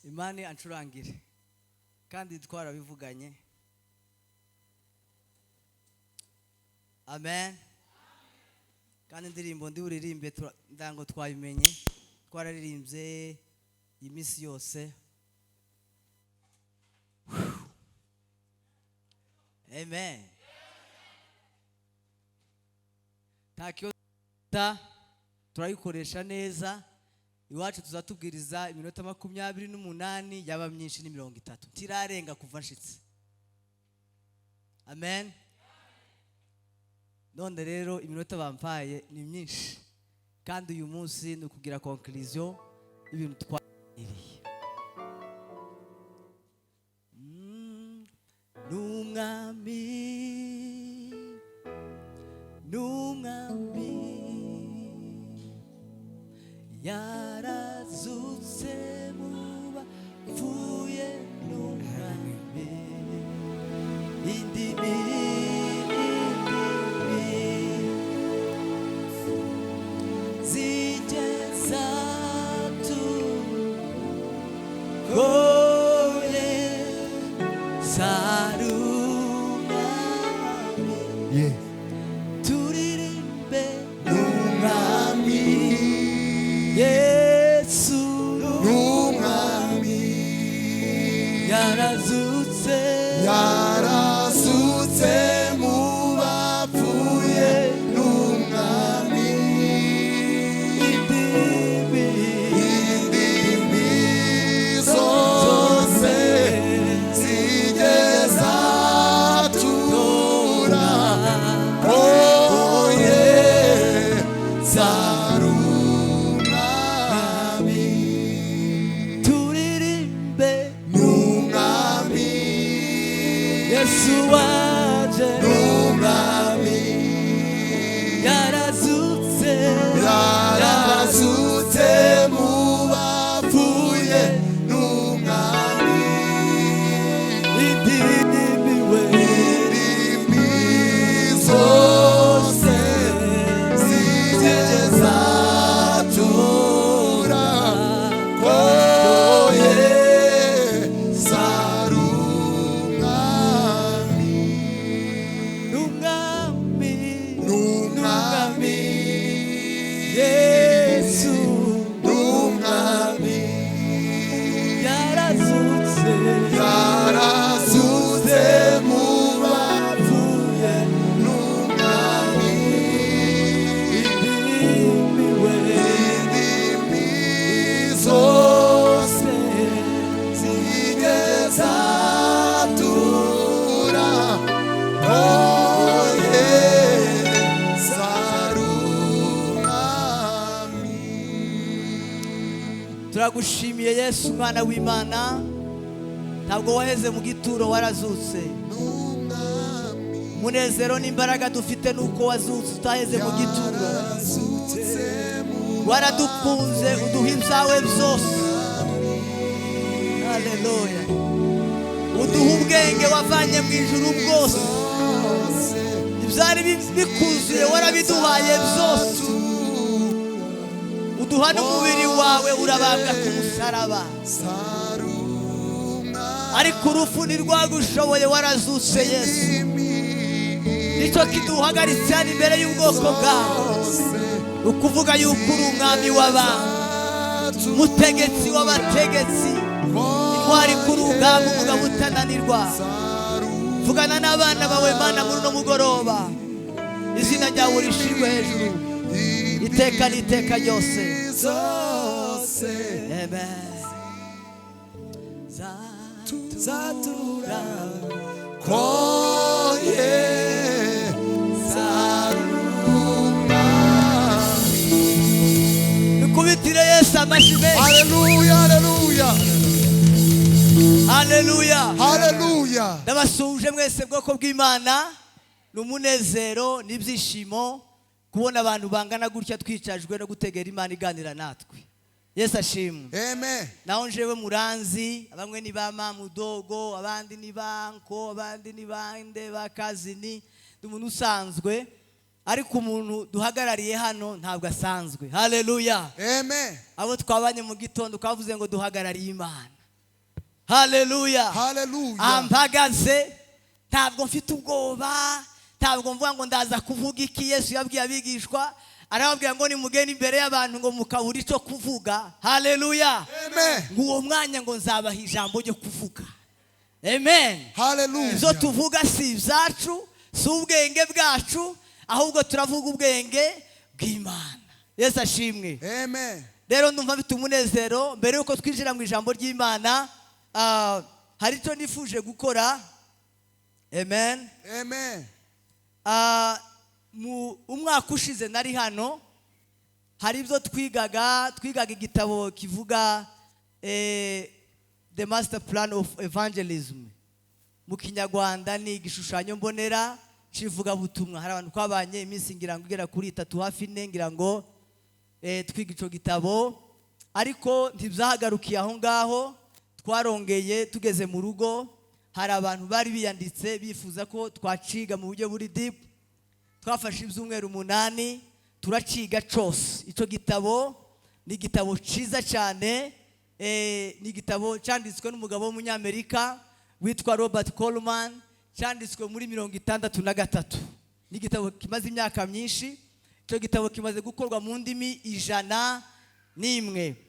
Imani ancurangire kandi twarabivuganye. Amen. Kandi indirimbo ndi uririmbe ndango twabimenye twararirimbye imisi yose. Amen. Takyo turayikoresha neza. Iwacu tuzatubwiriza iminota 28 yaba myinshi ni 30 tirarenga kuva nshitse. Amen. None rero iminota bampaye ni myinshi kandi uyu munsi ni kugira conclusion ibintu twairiye. Numwami yarazutse muba pfuye numwami indimi zigeza tu goye sarumami turirimbe numwami Yesu numwami yarazutse mubapfuye numwami indimi zose zigeza tura oye Yesu waje numwami yarazutse mubapfuye numwami indimi zose zigeza tura oye Yesu numwami yarazutse mubapfuye numwami indimi zose zigeza tura oye turagushimiye Yesu Umwana w'Imana ntabwo waheze mu gituro warazutse munezero n'imbaraga dufite nuko wazutse utaheze mu gituro waradukunze uduha ibyawe byose. Haleluya. Uduha ubwenge wavanye mu ijuru bwose ibyari bikuzuye warabiduhaye byose uduha n'umubiri wawe urabambwa ku musaraba ariko urupfu ntirwagushoboye warazutse Yesu nicyo kiduhagaritse hano imbere y'ubwoko bwawe ukuvuga yuko uri umwami w'abantu umutegetsi w'abategetsi intwari ku rugamba umugabo utananirwa. Vugana n'abana bawe Mana muri uno mugoroba izina ryawe rishirwe hejuru iteka n'iteka ryose. Amen. Zatura koye sarumami nikubitire Yesu amashime. Haleluya, haleluya, haleluya, haleluya. Ndabasuje mwese bwoko bw'Imana n'umunezero n'ibyishimo kubona abantu bangana gutya twicajwe no gutegera Imana iganira natwe. Yesu ashimwe. Amen. Naho njewe muranzi bamwe ni ba mamudogo abandi ni banko abandi ni bande bakazini umuntu usanzwe ariko umuntu duhagarariye hano ntabwo asanzwe. Haleluya. Amen. Abo twabanye mu gitondo kavuze ngo duhagarariye Imana Haleluya. Haleluya. Ampagaze ntabwo mfite ubwoba, ntabwo mvuga ngo ndaza kuvuga iki Yesu yabwiye abigishwa, arababwira ngo nimugende imbere y'abantu ngo mukabura icyo kuvuga. Haleluya. Amen. Nguwo mwanya ngo nzabaha ijambo ryo kuvuga. Amen. Haleluya. Izo tuvuga si ibyacu, si ubwenge bwacu, ahubwo turavuga ubwenge bw'Imana. Yesu ashimwe. Amen. Rero ndumva mfite umunezero mbere yuko twinjira mu ijambo ry'Imana, hari icyo nifuje gukora. Amen. Amen. Mu umwaka ushize nari hano, hari ibyo twigaga igitabo kivuga The Master Plan of Evangelism. Mu Kinyarwanda ni igishushanyo mbonera civuga butumwa. Hari abantu kwabanye iminsi ngira ngo igera kuri 3 hafi 4 ngira ngo twiga ico gitabo, ariko ntibyahagarukiye aho ngaho. Twarongeye tugeze mu rugo, hari abantu bari biyanditse bifuza ko twaciga mu buryo buri deep. Twafashe ibyumweru 8 turaciga cyose. Ico gitabo ni igitabo ciza cyane, ni igitabo cyanditswe n'umugabo w'umunyamerika witwa Robert Coleman, cyanditswe muri 63. Ni igitabo kimaze imyaka myinshi. Ico gitabo kimaze gukorwa mu ndimi 101.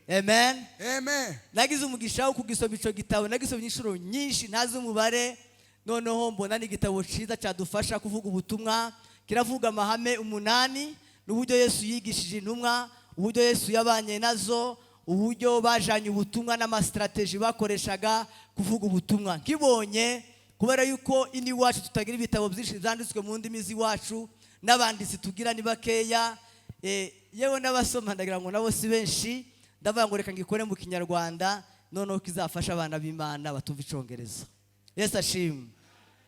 Amen. Amen. Nagize umugisha wo kugisoma ico gitabo, nagisomye inshuro nyinshi ntazi umubare, noneho mbona ni igitabo ciza cyadufasha kuvuga ubutumwa. Kiravuga amahame 8 n'uburyo Yesu yigishije intumwa, uburyo Yesu yabanye nazo, uburyo bajanye ubutumwa n'amastrategy bakoreshaga kuvuga ubutumwa. Nkibonye kubera yuko ini wacu tutagira ibitabo byinshi byanditswe mu ndimi z'iwacu, n'abanditsi tugira ni bakeya, yewe n'abasoma ndagira ngo nabo si benshi, ndavuga ngo reka ngikore mu Kinyarwanda noneho kizafasha abana b'Imana batumva Icongereza. Yesu ashimwe.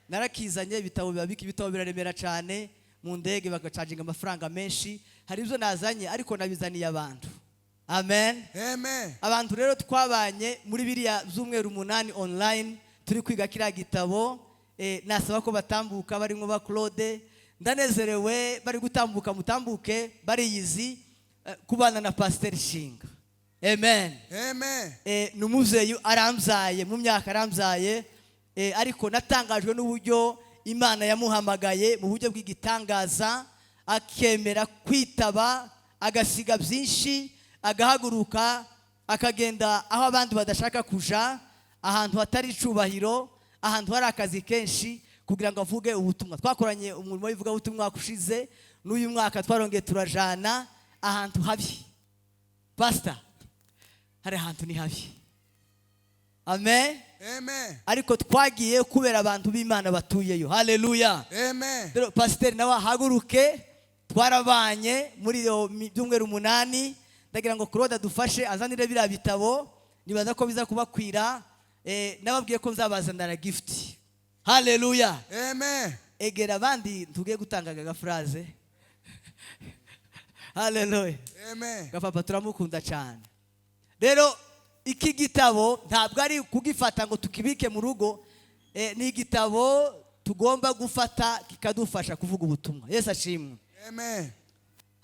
Narakizanye ibitabo bibabika, ibitabo biraremera cyane, mu ndege bagacaginga amafaranga menshi. Hari ibyo nazanye ariko nabizaniye abantu. Amen. Amen. Abantu rero twabanye muri biriya byumweru 8 online turi kwiga kiriya gitabo, nasaba ko batambuka barimo ba Claude. Ndanezerewe bari gutambuka, mutambuke bari YISI kubana na Pastor Shinga. Amen. Amen. Numuzeyi aramzaye mu myaka aramzaye, ariko natangajwe n'uburyo Imana yamuhamagaye mu buryo bw'igitangaza, akemera kwitaba, agasiga byinshi, agahaguruka akagenda aho abandi badashaka kuja, ahantu hatari icubahiro, ahantu hari akazi kenshi, kugira ngo avuge ubutumwa. Twakoranye umurimo w'ivuga ubutumwa kushize, n'uyu mwaka twarongeye turajana ahantu habi. Pastor, hari ahantu ni habi. Amen. Amen. Ariko twagiye kubera abantu b'Imana batuyeyo. Haleluya. Amen. Rero Pastor nawe haguruke, twarabanye muri byumweru 8. Ndagira ngo Claude adufashe azanire bira bitabo, nibaza ko biza kubakwira. Nababwiye ko nzabazanira gift. Haleluya. Amen. Egera abandi tugiye gutanga aga phrase. Haleluya. Amen. Gapapa turamukunda cyane. Rero iki gitabo ntabwo ari kugifata ngo tukibike mu rugo, ni igitabo tugomba gufata kikadufasha kuvuga ubutumwa. Yesu ashimwe. Amen.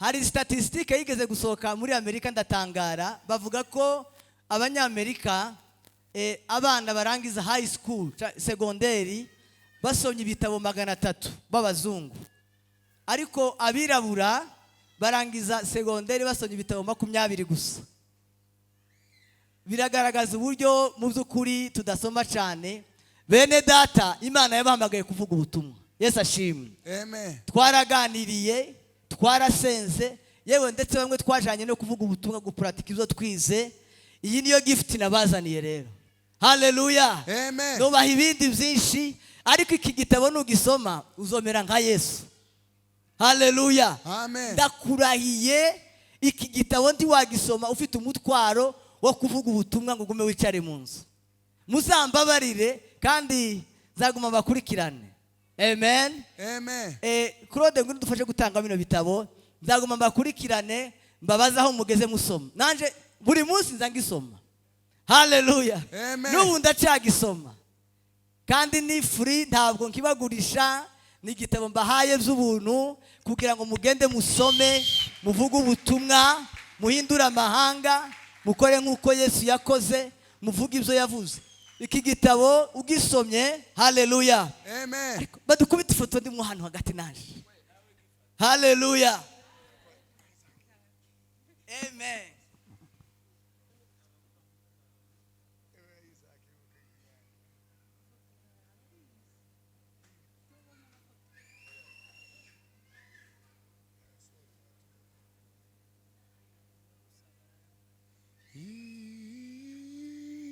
Hari statistique yigeze gusohoka muri Amerika, ndatangara, bavuga ko abanyamerika abana barangiza high school segonderi basomye ibitabo 300 b'abazungu, ariko abirabura barangiza segonderi basomye ibitabo 20 gusa. Biragaragaza uburyo mu by'ukuri tudasoma cyane. Bene data, Imana yabahamagaye kuvuga ubutumwa. Yesu ashimwe. Amen. Twaraganiriye, twarasenze, yewe ndetse bamwe twajanye no kuvuga ubutumwa, gupratika ibyo twize. Iyi niyo gift nabazaniye rero. Haleluya. Amen. No baha ibindi byinshi, ariko iki gitabo nugisoma uzomera nka Yesu. Haleluya. Amen. Ndakurahiye iki gitabo ndi wagisoma ufite umutwaro wo kuvuga ubutumwa ngo gume wicare mu nzu. Muzambabarire kandi zaguma bakurikirane. Amen. Amen. Claude ngo dufashe gutanga bino bitabo, nzaguma bakurikirane, mbabaza aho mugeze musoma. Nanje buri munsi nzangisoma. Haleluya. Amen. N'ubu ndacagisoma. Kandi ni free, ntabwo nkibagurisha, ni igitabo mbahaye by'ubuntu kugira ngo mugende musome, muvuge ubutumwa, muhindura amahanga, mukore nk'uko Yesu yakoze, muvuge ibyo yavuze. iki gitabo ugisomye haleluya Amen. badukubita ifoto ndi mu hano hagati nanje haleluya amen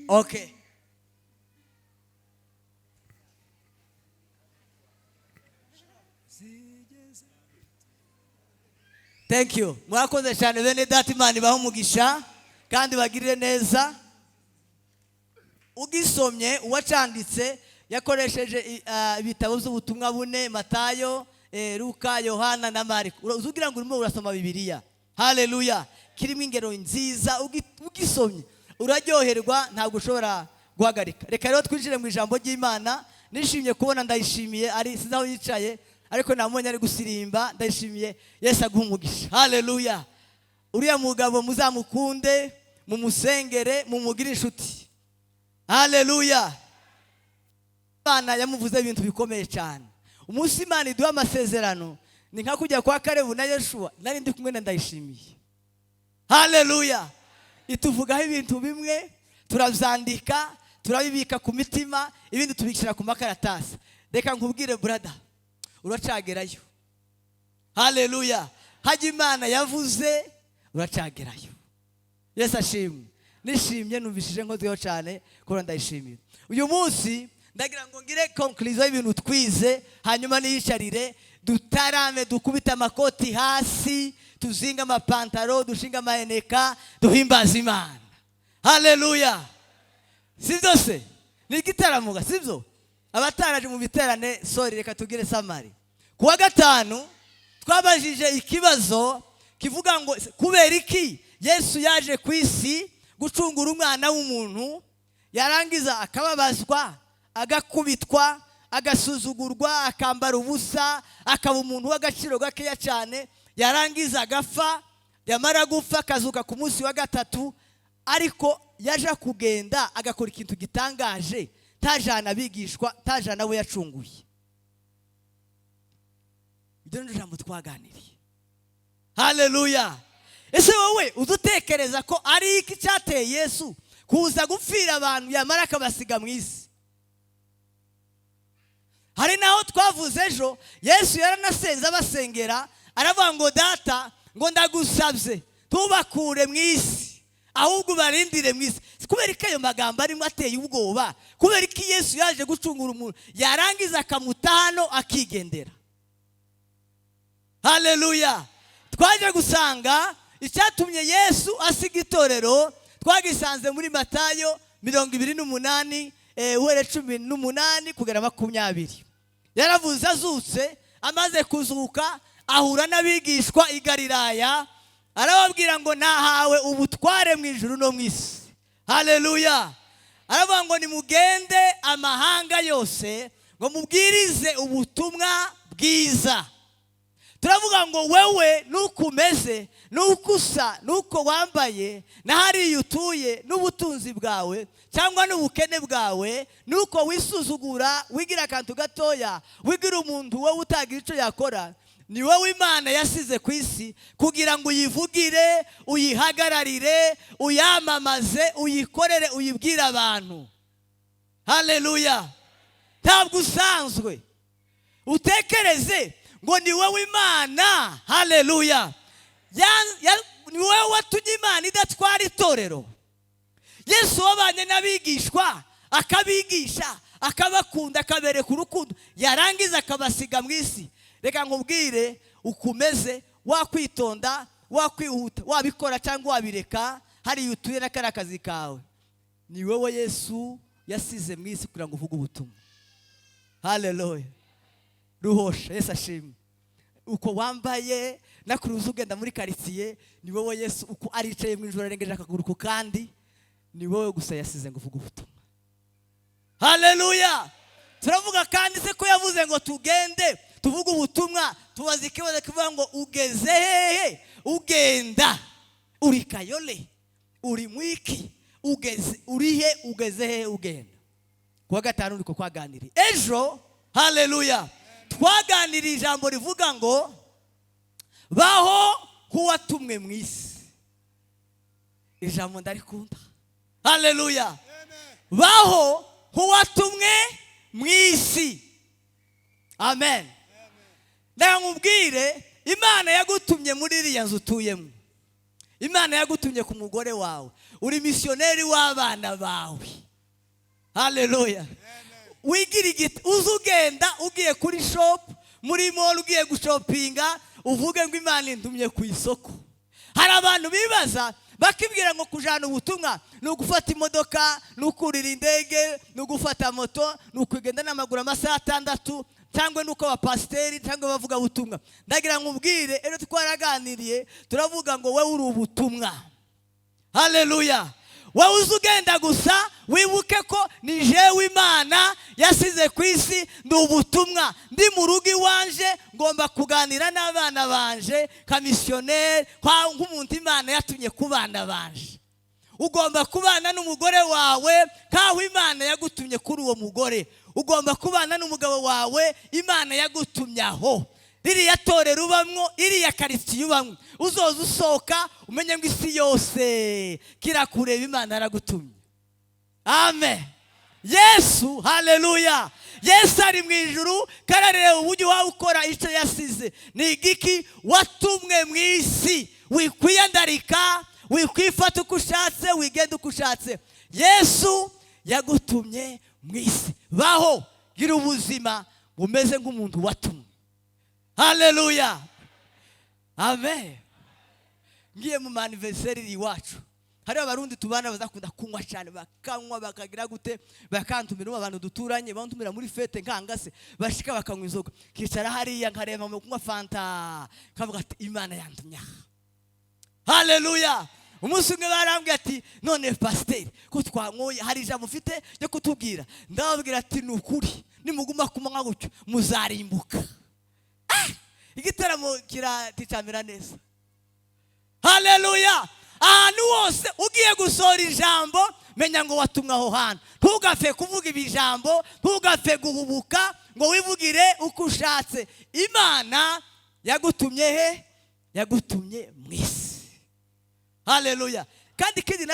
okay thank you mwakoze cyane bene data Imana ibahe umugisha kandi bagirire neza ugisomye uwacanditse yakoresheje ibitabo by'ubutumwa bune Matayo Luka Yohana na Mariko uzugira ngo urimo urasoma Bibiliya haleluya kirimo ingero nziza ugisomye uraryoherwa ntabwo ushobora guhagarika reka rero twinjire mu ijambo ry'Imana nishimye kubona ndayishimiye ari sizaho yicaye ariko namonye ari gusirimba ndayishimiye Yesu aguha umugisha haleluya uriya mugabo muzamukunde mumusengere mumugire inshuti haleluya Imana yamuvuze ibintu bikomeye cyane umunsi Imana iduha amasezerano ni nka kujya kwa Karebu na Yeshua nari ndi kumwe na ndayishimiye haleluya ituvugaho ibintu bimwe turabyandika turabibika ku mitima ibindi tubikira ku makaratasi reka nkubwire brother uracagerayo haleluya haje Imana yavuze uracagerayo Yesu ashimwe nishimye numvishije nkozweho cyane ko ndayishimiye uyu munsi ndagira ngo ngire conclusion y'ibintu twize hanyuma niyicarire dutarame dukubita amakoti hasi tuzinga amapantaro dushinga amaheneka duhimbaza Imana haleluya sivyo se ni gitaramuga sivyo abataraje mu biterane sorry reka tugire samari kuwa gatanu twabajije ikibazo kivuga ngo kubera iki Yesu yaje ku isi gucungura umwana w'umuntu yarangiza akababazwa agakubitwa agasuzugurwa akambara ubusa akaba umuntu w'agaciro gakeya cyane yarangiza agafa yamara gupfa akazuka ku munsi wa gatatu ariko yaje kugenda agakora ikintu gitangaje tajana abigishwa tajana we yacunguye ibyo ni ijambo twaganiriye haleluya ese wowe udutekereza ko ari iki cyateye Yesu kuza gupfira abantu yamara akabasiga mu isi hari naho twavuze ejo Yesu yaranasenze abasengera aravuga ngo data ngo ndagusabye tubakure mu isi ahubwo barindire mu isi kubera ko ayo magambo arimo ateye ubwoba kubera ko Yesu yaje gucungura umuntu yarangiza akamutano akigendera haleluya twaje gusanga icyatumye Yesu asiga itorero twagisanze muri Matayo 28 uhere 18 kugera 20 yaravuze azutse amaze kuzuka ahura n'abigishwa i Galilaya arababwira ngo nahawe ubutware mu ijuru no mu isi haleluya aravuga ngo nimugende amahanga yose ngo mubwirize ubutumwa bwiza turavuga ngo wewe nuko umeze nuko usa nuko wambaye na hariya utuye n'ubutunzi bwawe cyangwa n'ubukene bwawe nuko wisuzugura wigira akantu gatoya wigira umuntu wowe utagira icyo yakora ni wowe Imana yasize ku isi kugira ngo uyivugire uyihagararire uyamamaze uyikorere uyibwire abantu haleluya ntabwo usanzwe utekereze ngo ni wowe Imana haleluya ni wowe watumye Imana idatwara itorero Yesu wabanye n'abigishwa akabigisha akabakunda akabereka urukundo yarangiza akabasiga mu isi reka nkubwire ukumeze wakwitonda wakwihuta wabikora cyangwa wabireka hari utuye n'akara kazi kawe ni wowe Yesu yasize mu isi kugira ngo uvuge ubutumwa haleluya ruhosha Yesu ashimwe uko wambaye nakuruza ugenda muri quartier ni wowe Yesu uko aricaye mu ijoro arengeje akaguru ku kandi ni wowe gusa yasize ngo uvuge ubutumwa haleluya turavuga kandi se ko yavuze ngo tugende tuvuge ubutumwa tubaze ikibazo kivuga ngo ugeze hehe ugenda uri kayole uri mwiki ugeze urihe ugeze hehe ugenda kuwa gatanu niko kwaganiriye. Ejo haleluya twaganiriye ijambo rivuga ngo baho nk'uwatumwe mu isi. Ijambo ndarikunda. Haleluya. Baho nk'uwatumwe mu isi. Amen. Ndamubwire Imana yagutumye muri iriya nzu utuyemo. Imana yagutumye ku mugore wawe. Uri missioneri w'abana bawe. Haleluya. Wigira igiti uzugenda ugiye kuri shop muri mall ugiye gushopinga uvuge ngo Imana intumye ku isoko. Hari abantu bibaza bakibwira ngo kujana ubutumwa no gufata imodoka no kurira indege no gufata moto no kugenda n'amaguru amasaha 6 cyangwa nuko abapasteri cyangwa bavuga ubutumwa. Ndagira nkubwire ero twaraganiriye turavuga ngo wewe uri ubutumwa. Haleluya. Wowe uzugenda gusa wibuke ko ni jewe Imana yasize ku isi ndi ubutumwa. Ndi mu rugo iwanje ngomba kuganira n'abana banje ka missionnaire kwa nk'umuntu Imana yatumye kubana banje. Ugomba kubana n'umugore wawe kaho Imana yagutumye kuri uwo mugore. Ugomba kubana n'umugabo wawe Imana yagutumye aho. Iriya torero ubamwo, iriya quartier ubamwo, uzoza usoka umenye ngo isi yose kirakureba Imana yaragutumye. Amen. Yesu haleluya. Yesu ari mu ijuru karareba uburyo wawe ukora icyo yasize. Ni igiki watumwe mu isi. Wikwiyandarika, wikwifata uko ushatse, wigenda uko ushatse. Yesu yagutumye mu isi. Baho gira ubuzima bumeze nk'umuntu watumwe. Haleluya. Amen. Ngiye mu anniversary iwacu. Hari abarundi tubana bazakunda kunywa cyane bakanywa bakagira gute bakantumira abantu duturanye bantumira muri fete nkangase bashika bakanywa inzoga. Kicara hariya nkareba mu kunywa fanta kavuga ati Imana yantumya. Haleluya. Umunsi umwe barambwiye ati none pasteur ko twanyoye hari ijambo mfite yo kutubwira. Ndababwira ati nukuri nimuguma kumanywa gutyo muzarimbuka. Igitaramo kiraticamira neza. Haleluya. Ahantu hose ugiye gusora ijambo menya ngo watumwa aho hantu. Ntugafe kuvuga ibijambo, ntugafe guhubuka ngo wivugire uko ushatse. Imana yagutumye he? Yagutumye mu isi. Haleluya. Kandi kindi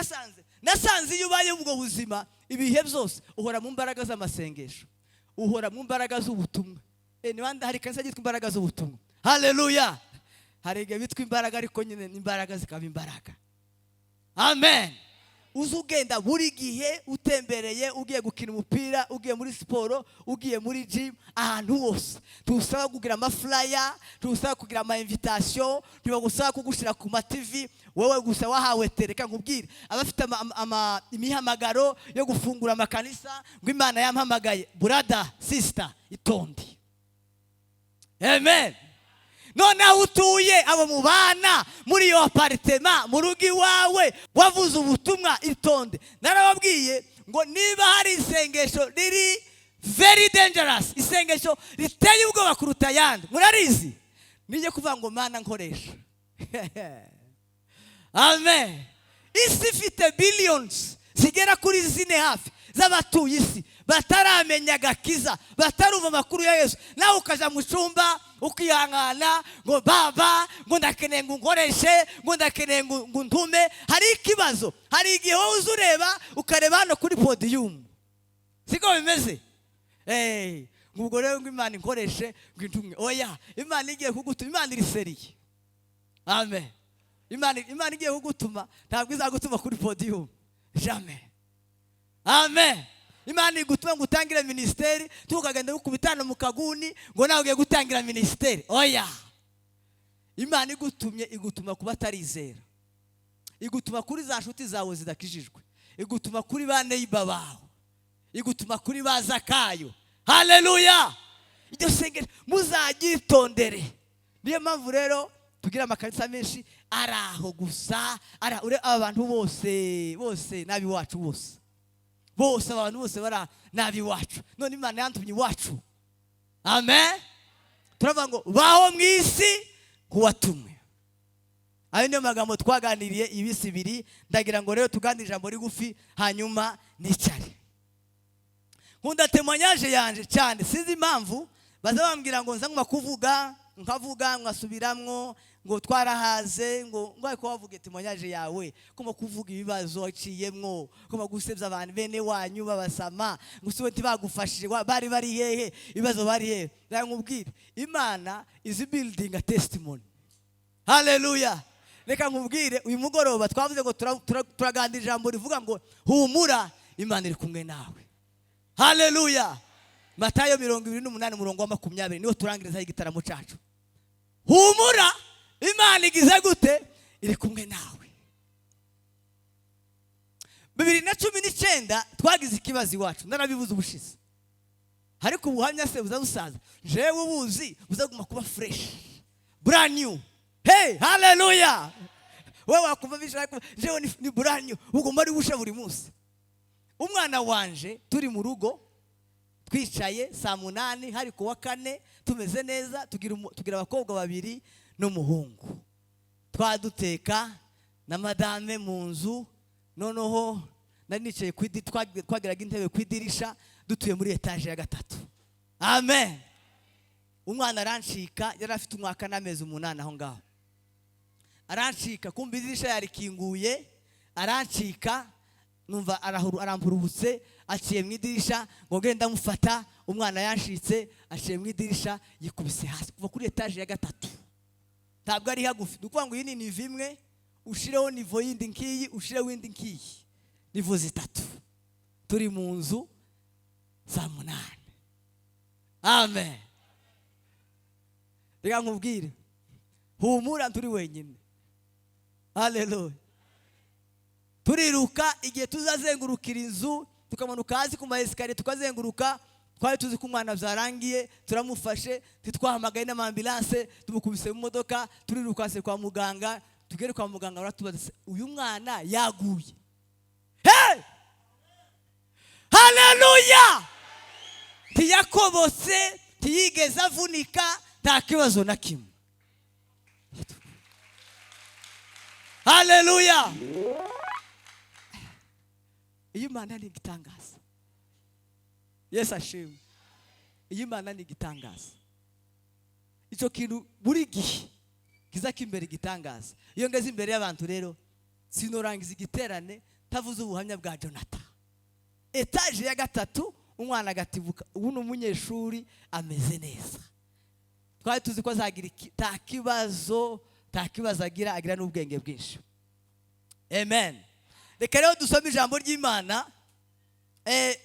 nasanze iyo ubaye ubwo buzima ibihe byose uhora mu mbaraga z'amasengesho, uhora mu mbaraga z'ubutumwa. Ni wanda hari kanisa gitwa imbaraga z'ubutumwa. Haleluya. Hari igihe bitwa imbaraga ariko nyine imbaraga zikaba imbaraga. Amen. Uzugenda buri gihe utembereye ugiye gukina umupira, ugiye muri siporo, ugiye muri gym, ahantu hose tusaba kugira amaflyer, tusaba kugira ama invitation, ntibagusaba kugushira ku ma TV. Wewe gusa wahawe tereka nkubwire abafite imihamagaro yo gufungura amakanisa ngo Imana yampamagaye. Brother, sister, itonde. Amen. None utuye abo mubana muri yo apartment mu rugo iwawe wavuze ubutumwa itonde. Narababwiye ngo niba hari isengesho riri very dangerous, isengesho riteye ubwoba kuruta yandi, murarizi? Nije kuvuga ngo Mana nkoresha. Amen. Isi ifite billions zigera kuri 4 z'abatuye isi bataramenya gakiza, batarumva amakuru ya Yesu. Nawe ukaja mu cyumba ukihangana ngo baba ngo ndakeneye ngo nkoreshe ngo ndakeneye ngo ntume. Hari ikibazo, hari igihe wowe uzureba ukareba hano kuri podium, siko bimeze. Ngubwo rero ngo Imana inkoreshe ngo intumwe. Oya, Imana igiye kugutuma, Imana iri seriye. Amen. Imana igiye kugutuma ntabwo izagutuma kuri podium jamais. Amen. Imana igutuma ngo utangire ministeri tukagenda gukubitana mu kaguni ngo nawe ugiye gutangira ministeri. Oya. Imana igutuma kuba tarizera. Igutuma kuri za nshuti zawe zidakijijwe. Igutuma kuri ba neighbor bawe. Igutuma kuri ba Zakayo. Haleluya. Iryo sengero muzagitondere. Niyo mpamvu rero tugira amakanisa menshi araho gusa abantu bose nabi wacu bose abantu bose bara nabi wacu. None Imana yantumye wacu. Amen. Turavuga ngo baho mu isi kuwatumwe. Ayo niyo magambo twaganiriye ibisi biri. Ndagira ngo rero tuganire ijambo rigufi hanyuma nicare. nkunda témoignage yanje cyane sinzi impamvu baza bambwira ngo nza nguma kuvuga nkavuga ngasubiramwo ngo twarahaze ngo ariko wavuge témoignage yawe kuma kuvuga ibibazo aciyemwo kuma gusebya abantu bene wanyu babasama ngusiwe ntibagufashije bari hehe ibibazo bari hehe nkubwire Imana is building a testimony. Hallelujah. Reka nkubwire uyu mugoroba twavuze ngo turagandira ijambo rivuga ngo humura Imana iri kumwe nawe. Hallelujah. Matayo 28:20 niho turangiriza igitaramo cyacu. Humura Imana igize gute iri kumwe nawe. 2019 twagize ikibazo iwacu narabivuze ubushize. Ariko ubuhamya se buzabusaza jewe ubuzi buzaguma kuba fresh brand new. Hey, hallelujah. Wewe wakumva bishaka jewe ni brand new ugomba ari busha buri munsi. Umwana wanje turi mu rugo twicaye saa 8 hari kuwa 4 tumeze neza tugira abakobwa babiri n'umuhungu twaduteka na madame mu nzu noneho nari nicaye twagiraga intebe kwidirisha dutuye muri etage ya 3. Amen. Umwana arancika yari afite umwaka n'amezi 8 aho ngaho arancika kumva idirisha yarikinguye arancika numva arampurubutse aciye mu idirisha ngo genda mufata umwana yanshitse aciye mu idirisha yikubise hasi kuva kuri etage ya 3. Ntabwo ari hagufi dukuvuga ngo iyi ni nivo imwe ushireho nivo yindi nkiyi ushireho indi nkiyi nivo 3 turi mu nzu saa 8. Amen. Reka nkubwire humura turi wenyine. Hallelujah. Turiruka igihe tuzazengurukira inzu tukamanuka hasi ku maesikariye tukazenguruka twari tuzi ko umwana byarangiye turamufashe titwahamagaye n'amambulance tumukubise mu modoka turiruka se kwa muganga tugere kwa muganga baratubaza uyu mwana yaguye. Hey! Hallelujah. Tiyakobose tiyigeza avunika nta kibazo na kimwe. Hallelujah. Iyi Mana ni igitangaza. Yesu ashimwe. Iyi Mana ni igitangaza. Icyo kintu buri gihe kiza kimbere igitangaza. Iyo ngeze imbere y'abantu rero sinorangiza igiterane tavuze ubuhamya bwa Jonathan. Etage ya 3 umwana agatibuka ubu n'umunyeshuri ameze neza. Twari tuzi ko azagira takibazo agira n'ubwenge bwinshi. Amen. Reka rero dusome ijambo ry'Imana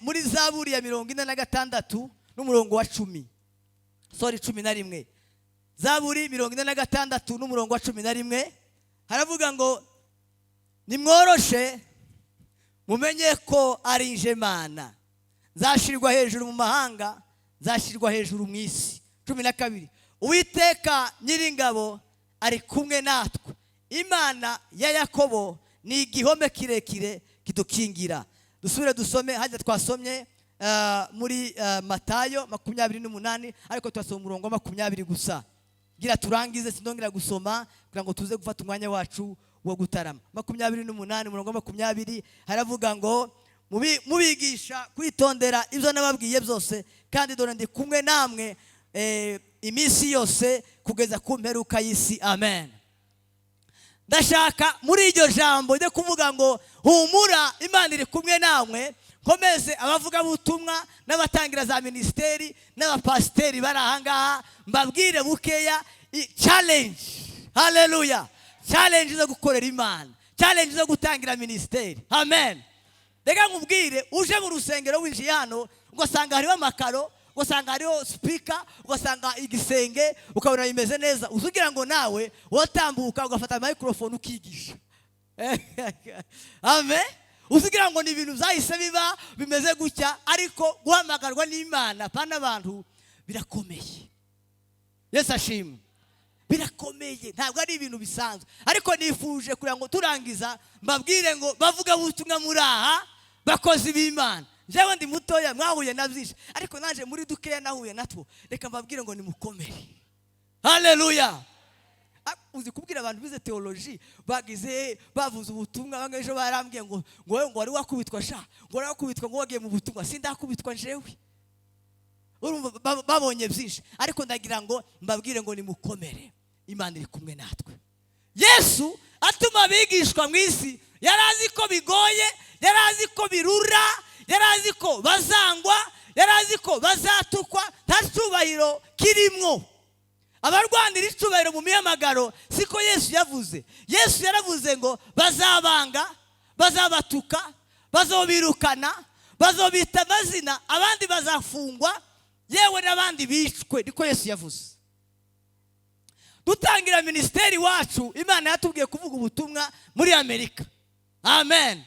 muri Zaburi ya 46 n'umurongo wa 10. Sorry 11. Zaburi 46 n'umurongo wa 11 haravuga ngo nimworoshe mumenye ko ari nje Mana. Nzashirwa hejuru mu mahanga nzashirwa hejuru mu isi. 12. Uwiteka nyiringabo ari kumwe natwe. Imana ya Yakobo ni igihome kirekire kidukingira. Dusubire dusome hajya twasomye muri Matayo 28 ariko twasoma umurongo wa 20 gusa. Gira turangize sindongera gusoma kugira ngo tuze gufata umwanya wacu wo gutarama. 28 umurongo wa 20 haravuga ngo mubigisha kwitondera ibyo nababwiye byose kandi dore ndi kumwe namwe iminsi yose kugeza ku mperuka y'isi. Amen. Ndashaka muri iryo jambo ryo kuvuga ngo humura Imana iri kumwe namwe komeze abavuga butumwa n'abatangira za ministeri n'abapasteri barahangaha mbabwire bukeya challenge. Hallelujah. Challenge zo gukorera Imana, challenge zo gutangira ministeri. Amen. Reka nkubwire uje mu rusengero winjiye hano ugasanga hariho amakaro ugasanga hariho speaker ugasanga igisenge ukabona imeze neza uzugira ngo nawe watambuka ugafata microphone ukigisha. Amen. Uzugira ngo ni ibintu byahise biba bimeze gutya ariko guhamagarwa n'Imana pana abantu birakomeye. Yesu ashimwe. Birakomeye ntabwo ari ibintu bisanzwe ariko nifuje kugira ngo turangiza mbabwire ngo bavuga butumwa muri aha bakozi b'Imana. Jewe ndi mutoya mwahuye nabyisha ariko naje muri dukeya nahuye natwo reka mbabwire ngo nimukomere. Hallelujah. uzi kubwira abantu bize theology bagize bavuze ubutumwa banga ejo barambwiye ngo wari wakubitwa sha ngo wari wakubitwa ngo wagiye mu butumwa sindakubitwa njewe urumva babonye byinshi ariko ndagira ngo mbabwire ngo nimukomere Imana iri kumwe natwe Yesu atuma abigishwa mu isi yarazi ko bigoye yarazi ko birura yarazi ko bazangwa yarazi ko bazatukwa nta cyubahiro kirimwo abarwanira icubahiro mu miyamagaro siko Yesu yavuze Yesu yaravuze ngo bazabanga bazabatuka bazobirukana bazobita amazina abandi bazafungwa yewe n'abandi bicwe niko Yesu yavuze dutangira ministeri wacu Imana yatubwiye kuvuga ubutumwa muri Amerika amen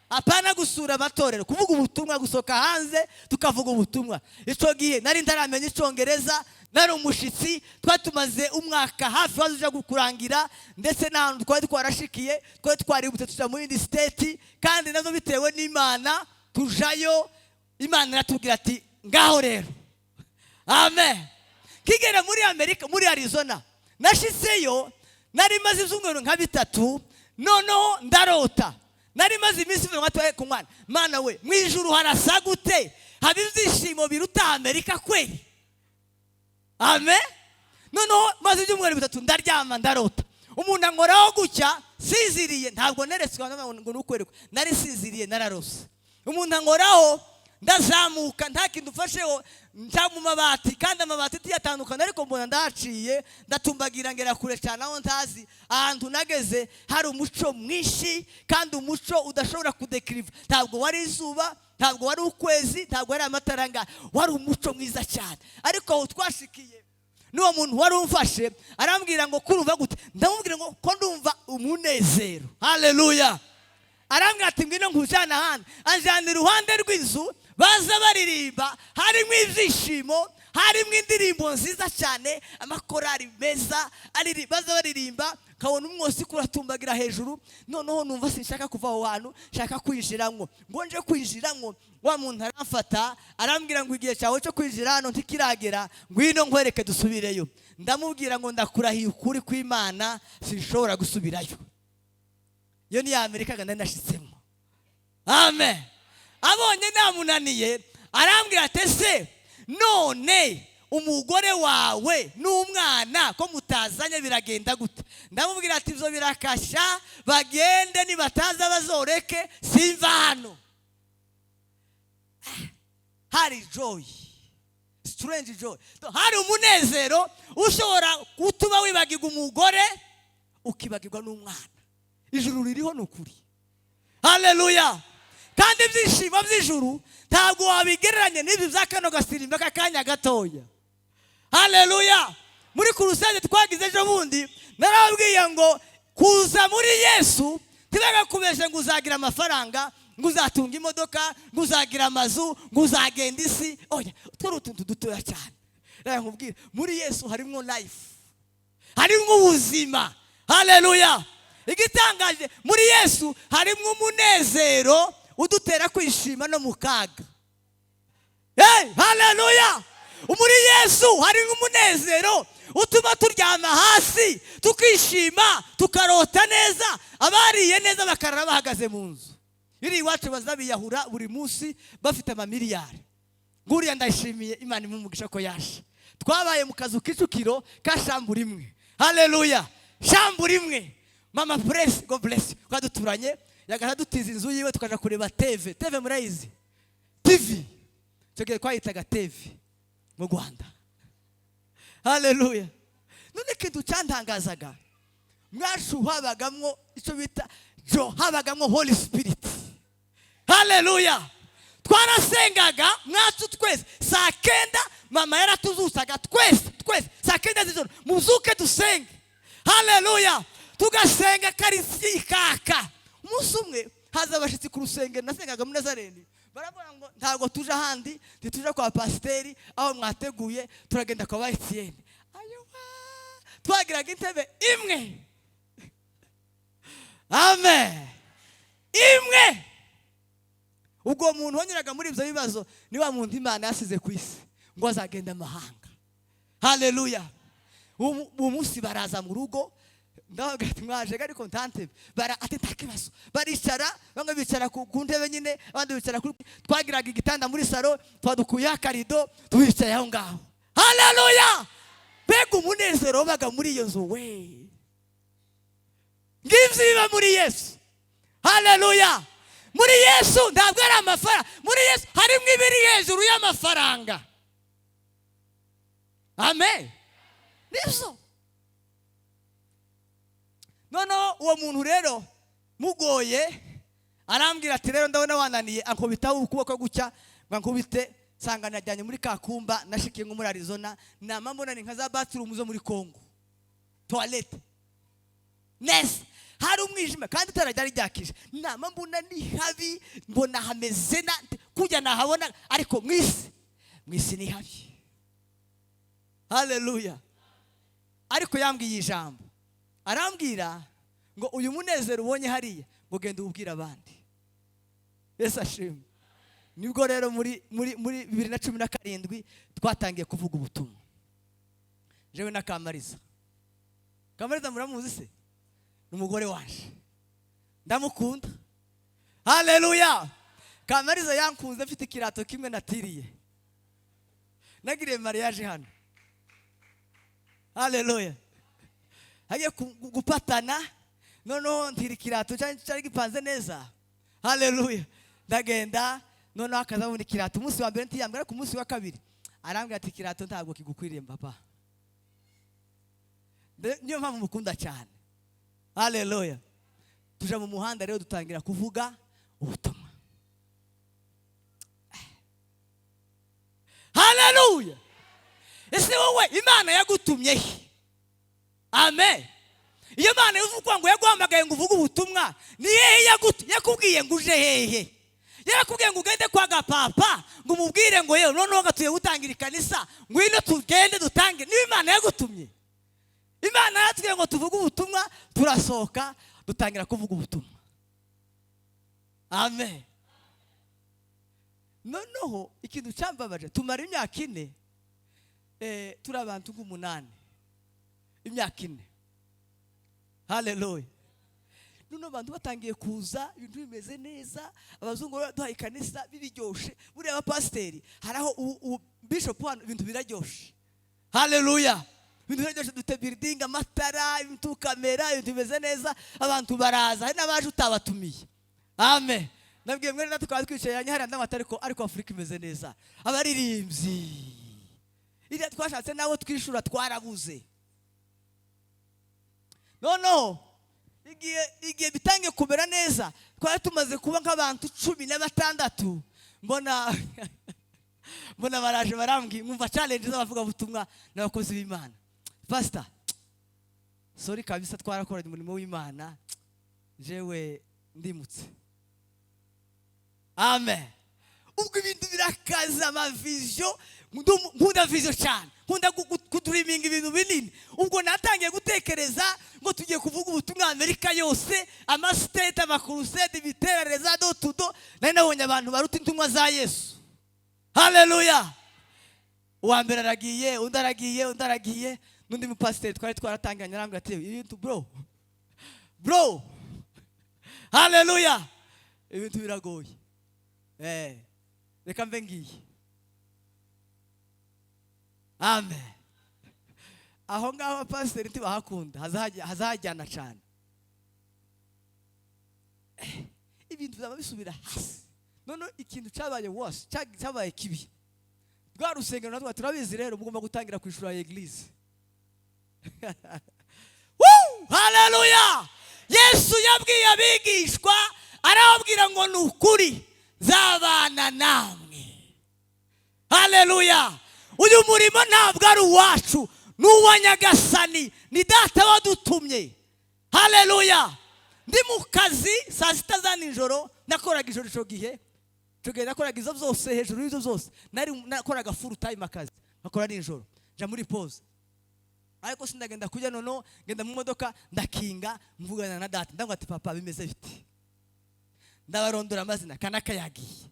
apana gusura amatorero kuvuga ubutumwa gusoka hanze tukavuga ubutumwa ico gihe nari ndaramenya icongereza nari umushitsi twatumaze umwaka hafi wazuja gukurangira ndetse n'ahantu twari twarashikiye twari butatuja muri indi state kandi nazo bitewe n'Imana tujayo Imana yatubwira ati ngaho rero amen kigera muri Amerika muri Arizona nashitseyo nari maze ibyumweru nka 3 noneho ndarota nari maze iminsi nkatwaye ku mwana mana we mu ijuru harasa gute haba ibyishimo biruta Amerika kweli amen noneho maze ibyumweru 3 ndaryama ndarota umuntu ankoraho gucya sinziriye ntabwo neretswe ngo nukwereka nari sinziriye nararose umuntu ankoraho ndazamuka nta kintu ufasheho nca mu mabati kandi amabati tiyatandukana ariko mbona ndaciye ndatumbagira ngera kure cyane aho ntazi ahantu nageze hari umuco mwinshi kandi umuco udashobora kudekriva ntabwo wari izuba ntabwo wari ukwezi ntabwo wari amataranga wari umuco mwiza cyane ariko aho twashikiye n'uwo muntu wari umfashe arambwira ngo kurumva gute ndamubwira ngo ko ndumva umunezero haleluya arambwira ati ngwino nkujana hano anjana iruhande rw'inzu baza baririmba harimo ibyishimo harimo indirimbo nziza cyane amakorari meza baza baririmba kabona umwose kuratumbagira hejuru noneho numva sinshaka kuva aho hantu shaka kwinjiramwo ngo nje kwinjiramwo wa muntu aramfata arambwira ngo igihe cyawe cyo kwinjira hano ntikiragera ngwino nkwereke dusubireyo ndamubwira ngo ndakurahiye ukuri kw'Imana sinshobora gusubirayo yo ni Amerika ganda nashitsemo amen abonye namunaniye arambwira ati se none umugore wawe n'umwana ko mutazanye biragenda gute ndamubwira ati byo birakasha bagende nibataza bazoreke simva hano hari joy strange joy hari umunezero ushobora gutuma wibagirwa umugore ukibagirwa n'umwana ijuru ririho nukuri haleluya kandi ibyishimo by'ijuru ntabwo wabigereranya n'ibi by'akano gasirimba k'akanya gatoya haleluya muri kurusenge twagize ejo bundi narababwiye ngo kuza muri Yesu ntibagakubeshe ngo uzagira amafaranga ngo uzatunga imodoka ngo uzagira amazu ngo uzagenda isi oya utwo utuntu dutoya cyane rero nkubwira muri Yesu harimo life harimo ubuzima haleluya igitangaje muri Yesu harimo umunezero udutera kwishima no mukaga haleluya muri Yesu harimo umunezero utuma turyama hasi tukishima tukarota neza abariye neza bakarara bahagaze mu nzu iri iwacu bazabiyahura buri munsi bafite amamiliyari nguriya ndashimiye Imana imumugisha ko yashe twabaye mu kazu kicukiro ka shambura imwe haleluya shambura imwe mama bless God bless kwaduturanye yagara dutiza inzu yiwe tukaja kureba TV murayizi TV cyo kwayitaga TV mu Rwanda haleluya none kintu cyantangazaga mwashu habagamwo icyo bita jo habagamwo Holy Spirit haleluya twarasengaga mwatu twese saa 9 mama yaratuzusaga twese saa 9 z'ijoro muzuke dusenge haleluya tugasenga karisi kaka umunsi umwe haza abashitsi ku rusengero nasengaga muri Nazareni baravuga ngo ntago tuje ahandi ntituje kwa pasiteri aho mwateguye turagenda kwa bayitiye ayoba twagiraga intebe imwe amen imwe ubwo muntu wanyuraga muri ibyo bibazo ni wa muntu Imana yasize ku isi ngo azagenda amahanga haleluya umunsi baraza mu rugo ndavuga ati mwaje ariko ntantebe ati nta kibazo baricara bamwe bicara ku ntebe nyine abandi bicara kuri twagiraga igitanda muri salo twadukuye akarido tubicaye aho ngaho. Haleluya! Mbega umunezero wabaga muri iyo nzu we. Ngivyo biba muri Yesu. Haleluya! Muri Yesu ntabwo ari amafaranga, muri Yesu harimo ibiri hejuru y'amafaranga. Amen. Nizo. Noneho uwo muntu rero mugoye arambwira ati rero ndabona wananiye, ankubitaho ukuboko gucya bankubite sanga najyanye muri Kakumba nashikiye nko muri Arizona, nama mbona ni nka za bathroom zo muri Congo, toilette NEZA, hari umwijima kandi tarajya ryakije, nama mbona ni habi, mbona hameze na kujya nahabona, ariko mwisi ni habi. Haleluya! Ariko yambwiye ijambo, arambwira ngo uyu munezero ubonye hariya ngo genda ubwira abandi. Yesu ashimwe. Nibwo rero muri 2017 twatangiye kuvuga ubutumwa, jewe na Kamariza muramuzi se, n'umugore wanje ndamukunda. Haleluya! Kamariza yankunze afite ikirato kimwe natiriye, nagiriye mariage hano. Haleluya! Hagiye gupatana, noneho ntiri kirato cyari gipanze neza. Haleluya! Ndagenda noneho akazabona ikirato, umunsi wa mbere ntiyambara, ku munsi wa kabiri arambwira ati kirato ntabwo kigukwiriye papa. Niyo mpamvu mukunda cyane. Haleluya! Tuja mu muhanda rero dutangira kuvuga ubutumwa. Haleluya! Ese wowe Imana yagutumye he? Amen. Iyo Imana ivuga ngo yaguhamagaye ngo uvuge ubutumwa, ni hehe yakubwiye ngo uje hehe? Yarakubwiye ngo ugende kwa gapapa ngo umubwire ngo yewe noneho gatuye gutangira ikanisa ngwino tugende dutange. Ni Imana yagutumye. Imana yatubwiye ngo tuvuge ubutumwa, turasohoka dutangira kuvuga ubutumwa. Amen. Noneho ikintu cyambabaje, tumara imyaka 4 turi abantu 8, imyaka 4. Haleluya! Nuno abantu batangiye kuza, ibintu bimeze neza, abazungu baduhaye ikanisa biryoshe, buri abapasteri haraho bishop hano ibintu biraryoshe. Haleluya! Ibintu biraryoshe, dute building, amatara, ibintu kamera, ibintu bimeze neza, abantu baraza, hari nabaje utabatumiye. Amen. Nabwiye mwene natwe twicaye nyahara ndamatari ariko Afrika imeze neza. Abaririmbyi iriya twashatse nabo twishura twarabuze. No igihe bitangiye kumera neza, twari tumaze kuba nk'abantu 16. mbona baraje barambwiye mwumva challenge z'abavuga ubutumwa n'abakozi b'Imana. Pastor, sorry kabisa twarakoranye umurimo w'Imana, jewe ndimutse. Amen. Ubwo ibintu birakaza amavision, nkunda vision cyane, nkunda kudreaming ibintu binini. Ubwo natangiye gutekereza ngo tugiye kuvuga ubutumwa Amerika yose, ama state, ama crusade, ibiterereza do tudo, nari nabonye abantu baruta intumwa za Yesu. Haleluya! Uwa mbere aragiye, undaragiye, n'undi mu pastor twari twaratanganye arambwira ati ibintu bro. Haleluya! Ibintu biragoye. Reka mbe ngiye. Amen. Aho ngaho abapasiteri ntibahakunda, hazajyana cyane. Ibintu bizaba bisubira hasi. None ikintu cyabaye wose, cyabaye kibi. Rwa rusengero natwe turabizi rero, mugomba gutangira kwishura eglise. Woo! Haleluya! Yesu yabwiye abigishwa, arababwira ngo nukuri zabana namwe. Haleluya! Uyu murimo ntabwo ari uwacu, n'uwa Nyagasani, ni Data wadutumye. Haleluya! Ndi mu kazi saa 6 za nijoro, nakoraga ijoro ico gihe nakoraga izo zose, hejuru y'izo zose nakoraga full time akazi, nakora nijoro nja muri pause. Ariko sindagenda kujya nono, ngenda mu modoka ndakinga, mvugana na Data, ndangwa ati papa bimeze biti. Ndabarondora amazina, kanaka yagiye.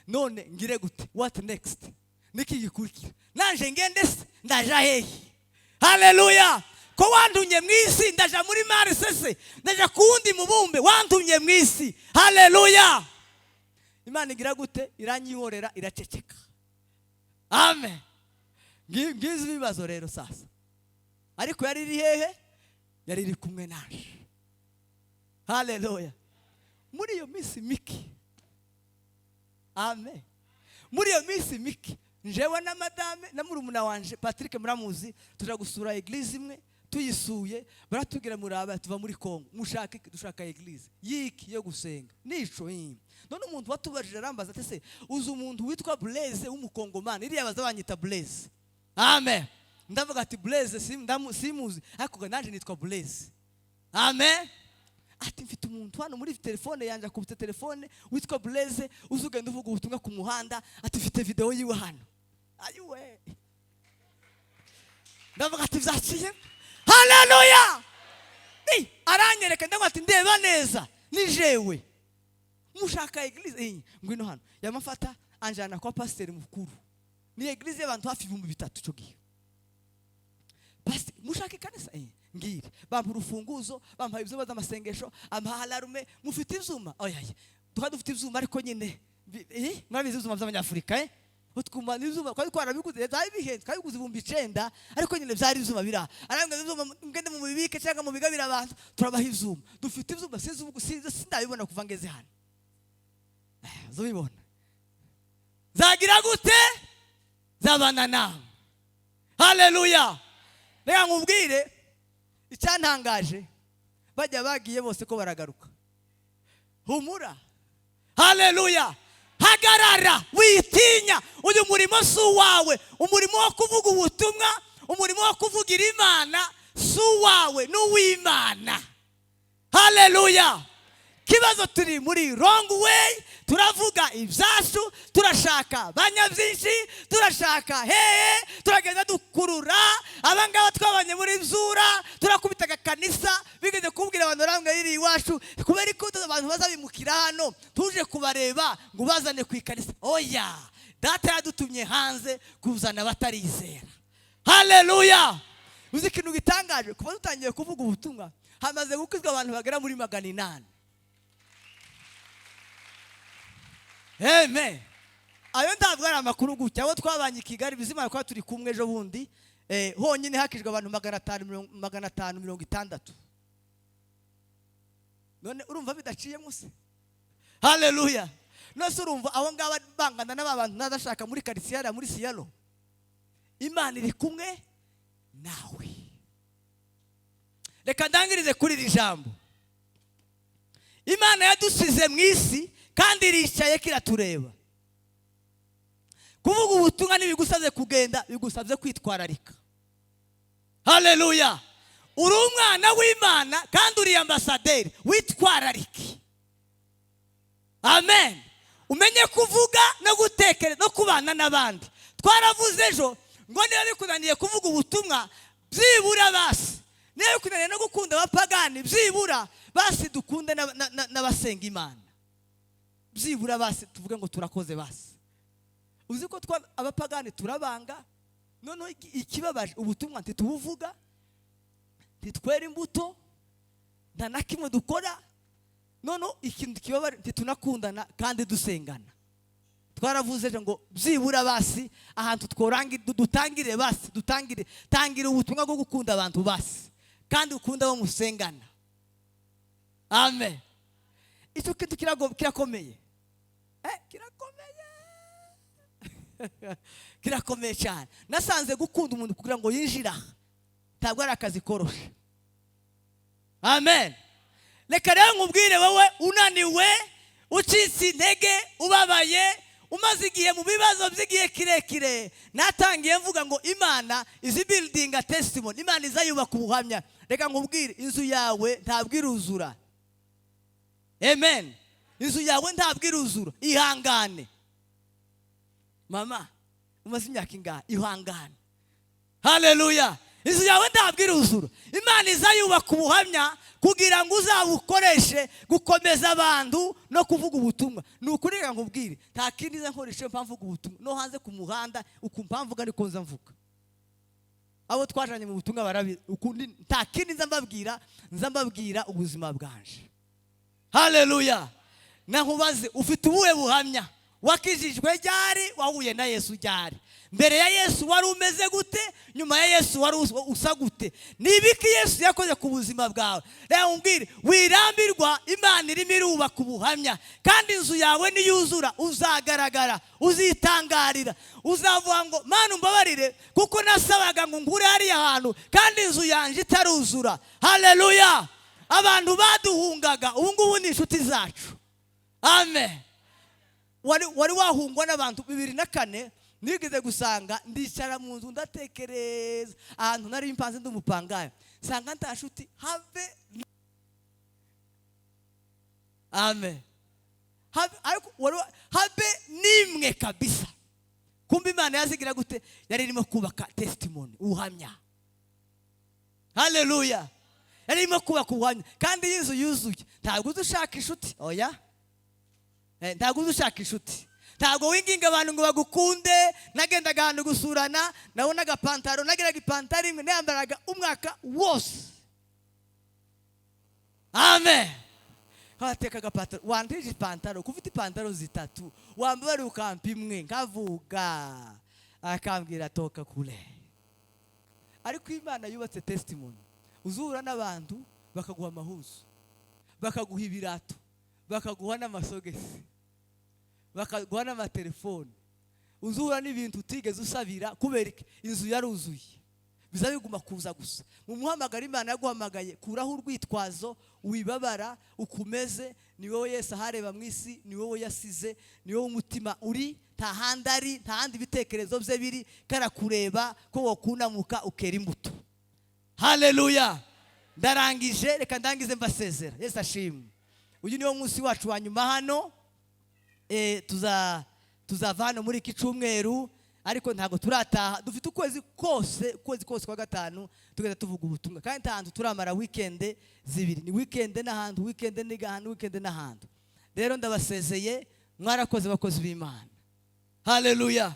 None ngire gute? What next? Niki gikurikira? Nanje ngende ndaja hehe? Haleluya. Ko wandunye mu isi ndaja muri marisese ndaja kuwundi mubumbe wandunye mu isi. Haleluya. Imana igira gute? Iranyihorera iraceceka. Amen. Ngize ibibazo rero sasa. Ariko yari iri hehe? Yari iri kumwe naje. Haleluya. Muri iyo minsi miki. Amen. Muri iyo minsi miki njewe na madame na murumuna wanje Patrick muramuzi tuja gusura eglise imwe tuyisuye baratubwira muraba tuva muri Kongo mushaka dushaka eglise yiki yo gusenga nico none umuntu watubajije arambaza ati se uzi umuntu witwa Blaise w'umukongomani iriya baza banyita Blaise. Amen. Ndavuga ati Blaise simuzi ariko nanje nitwa Blaise. Amen. Ati mfite umuntu hano muri telefone yanje akubita telefone witwa Blaise uzugenda uvuga ubutumwa ku muhanda ati mfite video yiwe hano. Ayuwe. Ndavuga ati vyaciye. Haleluya. Aranyereka ndavuga ati ndeba neza ni jewe. Mushaka eglise ngwino hano. Yamafata anjana kwa pasteur mukuru. Ni eglise y'abantu hafi 3,000 cyo gihe. Pasteur mushaka kanisa ngiri bampa urufunguzo bampa ivyuma by'amasengesho ampa alarme mufite ivyuma oyaye dufite ivyuma ariko nyine mwabizi ivyuma by'abanyafrika utwuma n'ivyuma kwari kwarabikuze byari bihenze kandi kuzi 9,000 ariko nyine byari ivyuma bira aranga ivyuma ngende mu bibike cyangwa mu bigabira abantu turabaha ivyuma dufite ivyuma sindabibona kuva ngeze hano zobibona zagira gute zabana nawe. Haleluya. Reka nkubwire icyantangaje bajya bagiye bose ko baragaruka. Humura. Haleluya. Hagarara witinya uyu murimo si wawe umurimo wo kuvuga ubutumwa umurimo wo kuvugira Imana si wawe n'uw'Imana. Haleluya. Kibazo turi muri wrong way turavuga ibyacu turashaka banyabyinshi turashaka turagenda dukurura abangaba twabanye muri Zura turakubita kanisa bigeze kubwira abantu ramwe riri iwacu kubera ko abantu bazabimukira hano tuje kubareba ngo bazane ku ikanisa. Oya data yadutumye hanze kuzana batarizera. Haleluya. Uzi ikintu gitangaje kuba dutangiye kuvuga ubutumwa hamaze gukizwa abantu bagera muri 800. Amen. Ayo ndavuga ari amakuru gutya abo twabanye Kigali bizima kwa turi kumwe ejo bundi honyine hakijwe abantu 560. None urumva bidaciye muse. Haleluya. Nose urumva aho ngaba bangana n'abantu nadashaka muri Karisiyara muri Siyalo. Imana iri kumwe nawe. Reka ndangirize kuri iri jambo. Imana yadusize mu isi kandi iricaye kiratureba. Kuvuga ubutumwa nibigusaze kugenda bigusabye kwitwararika. Haleluya. Uri umwana w'Imana kandi uri ambasaderi witwarariki. Amen. Umenye kuvuga no gutekereza no kubana n'abandi. Twaravuze ejo ngo niba bikunaniye kuvuga ubutumwa byibura basi. Niba bikunaniye no gukunda abapagani byibura basi dukunde n'abasenga Imana. Byibura basi tuvuge ngo turakoze basi. Uzi ko abapagani turabanga none ikibabaje ubutumwa ntitubuvuga ntitwera imbuto nta nakimwe dukora none ikintu kibabaje ntitunakundana kandi dusengana. Twaravuze ngo byibura basi ahantu dutangire basi tangira ubutumwa bwo gukunda abantu basi kandi ukunda abo musengana. Amen. Icyo kintu kirakomeye. Kirakomeye cyane. Nasanze gukunda umuntu kugira ngo yinjira ntabwo ari akazi koroshe. Amen. Reka rero nkubwire wowe unaniwe ucitse intege ubabaye umaze igihe mu bibazo by'igihe kirekire natangiye mvuga ngo Imana izi building a testimony. Imana izayubaka ubuhamya. Reka nkubwire inzu yawe ntabwo iruzura. Amen. Inzu yawe ntabwo iruzura. Ihangane. Mama umaze imyaka ingahe? Ihangane. Haleluya. Inzu yawe ntabwo iruzura. Imana izayubaka ubuhamya kugira ngo uzabukoreshe gukomeza abantu no kuvuga ubutumwa. Nukurega nkubwire nta kindi nkoresha mpamvuga ubutumwa no hanze ku muhanda ukumva mvuga ariko nza mvuga. abo twajanye mu butumwa barabi ukundi nta kindi nzambabwira ubuzima bwanje. Haleluya. Nakubaze ufite ubuhe buhamya? Wakijijwe ryari? Wahuye na Yesu ryari? Mbere ya Yesu wari umeze gute? Nyuma ya Yesu wari usa gute? Nibiki Yesu yakoze ku buzima bwawe? Rero umbwire wirambirwa, Imana irimo irubaka ubuhamya, kandi inzu yawe niyuzura uzagaragara, uzitangarira, uzavuga ngo Mana umbabarire kuko nasabaga ngo ngure hariya hantu kandi inzu yanje itaruzura. Haleluya. Abantu baduhungaga ubu ngubu ni inshuti zacu. Amen. Wari wahungwa n'abantu 2004 nigeze gusanga ndicara mu nzu ndatekereza ahantu nari impanze ndumupangaye sanga ntashuti have. Amen. Habe nimwe kabisa. Kumbe Imana yazigira gute? Yari irimo kubaka testimony, uhamya. Haleluya. Yari irimo kubaka uhamya kandi y'inzu yuzuye. Ntabwo udushaka inshuti. Oya. Ntabwo udushaka inshuti. Ntabwo winginga abantu ngo bagukunde. Nagendaga ahantu gusurana, nabonaga pantaro, nagiraga ipantaro imwe nayambaraga umwaka wose. Amen. Hatekaga pantaro, wandije pantaro, kufite pantaro zitatu, wambara ukampa imwe nkavuga. Akambwira toka kule. Ariko Imana yubatse testimony. Uzura n'abantu bakaguha amahuzu, bakaguha ibirato, bakaguha n'amasogesi, bakaguha n'amatelefone. Uzura n'ibintu utigeze usabira kubera inzu yaruzuye. Biza biguma kuza gusa. Mu muhamagara Imana yaguhamagaye kuraho urwitwazo, wibabara ukumeze. Ni wowe Yesu ahareba mu isi, ni wowe yasize, ni wowe umutima uri, nta handari, nta handi bitekerezo bye biri, karakureba ko wokunamuka ukera imbuto. Haleluya. Ndarangije, reka ndangize mbasezera. Yesu ashimwe. Uyu niwo munsi wacu wa nyuma hano. Tuzava hano muri iki cyumweru, ariko ntago turataha. Dufite ukwezi kose kwa gatanu tugenda tuvuga ubutumwa, kandi ntahantu turamara weekend zibiri. Ni weekend n'ahantu, weekend n'ahantu, weekend n'ahantu. Rero ndabasezeye, mwarakoze bakozi b'Imana. Haleluya.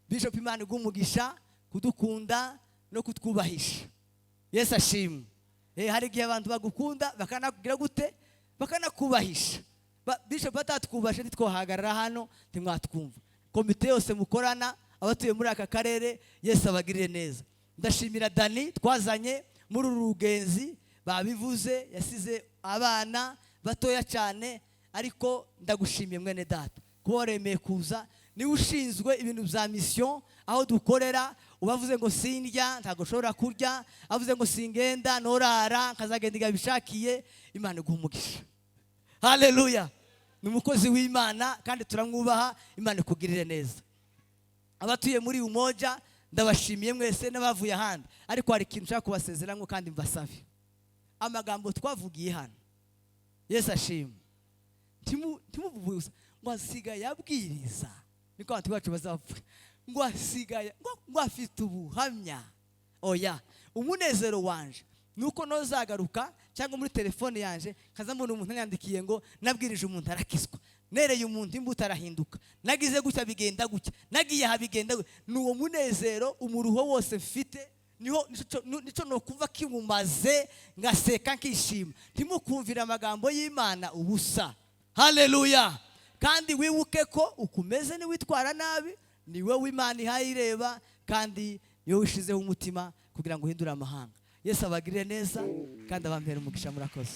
Bishop Imana igumugisha kudukunda no kutwubahisha. Yesu ashimwe. Hari igihe abantu bagukunda bakanakugira gute? Bakanakubahisha. Bishop batatwubashe ntitwohagarara hano ntimwatwumva. Komite yose mukorana, abatuye muri aka karere, Yesu abagirire neza. Ndashimira Dani twazanye muri urugenzi, babivuze yasize abana batoya cyane, ariko ndagushimiye mwene data kuba waremeye kuza. Ni ushinzwe ibintu bya mission aho dukorera. Ubavuze ngo sindya ntago shobora kurya, avuze ngo singenda norara nkazagenda igabishakiye. Imana iguhumugisha. Haleluya. Ni umukozi w'Imana kandi turamwubaha. Imana ikugirire neza. Abatuye muri Umoja ndabashimiye mwese n'abavuye ahandi, ariko hari ikintu nshaka kubasezera ngo kandi mbasabe. Amagambo twavugiye hano, Yesu ashimwe. Timuvuze ngo asigaye yabwiriza, niko abantu bacu bazavuga ngo asigaye ngo afite ubuhamya. Oya, umunezero wanje nuko nozagaruka cyangwa muri telefone yanje kaza mbona umuntu yandikiye ngo nabwirije umuntu arakizwa, nereye umuntu imbuto arahinduka, nagize gutya bigenda gutya, nagiye habigenda. Nuwo munezero umuruho wose mfite, nico no kumva kimumaze ngaseka nkishima. Ntimukumvira amagambo y'Imana ubusa. Haleluya. Kandi wibuke ko ukumeze ni witwara nabi, ni wowe Imana ihayireba, kandi yo wishizeho umutima kugira ngo uhindure amahanga. Yesu abagirire neza kandi abampera umugisha. Murakoze.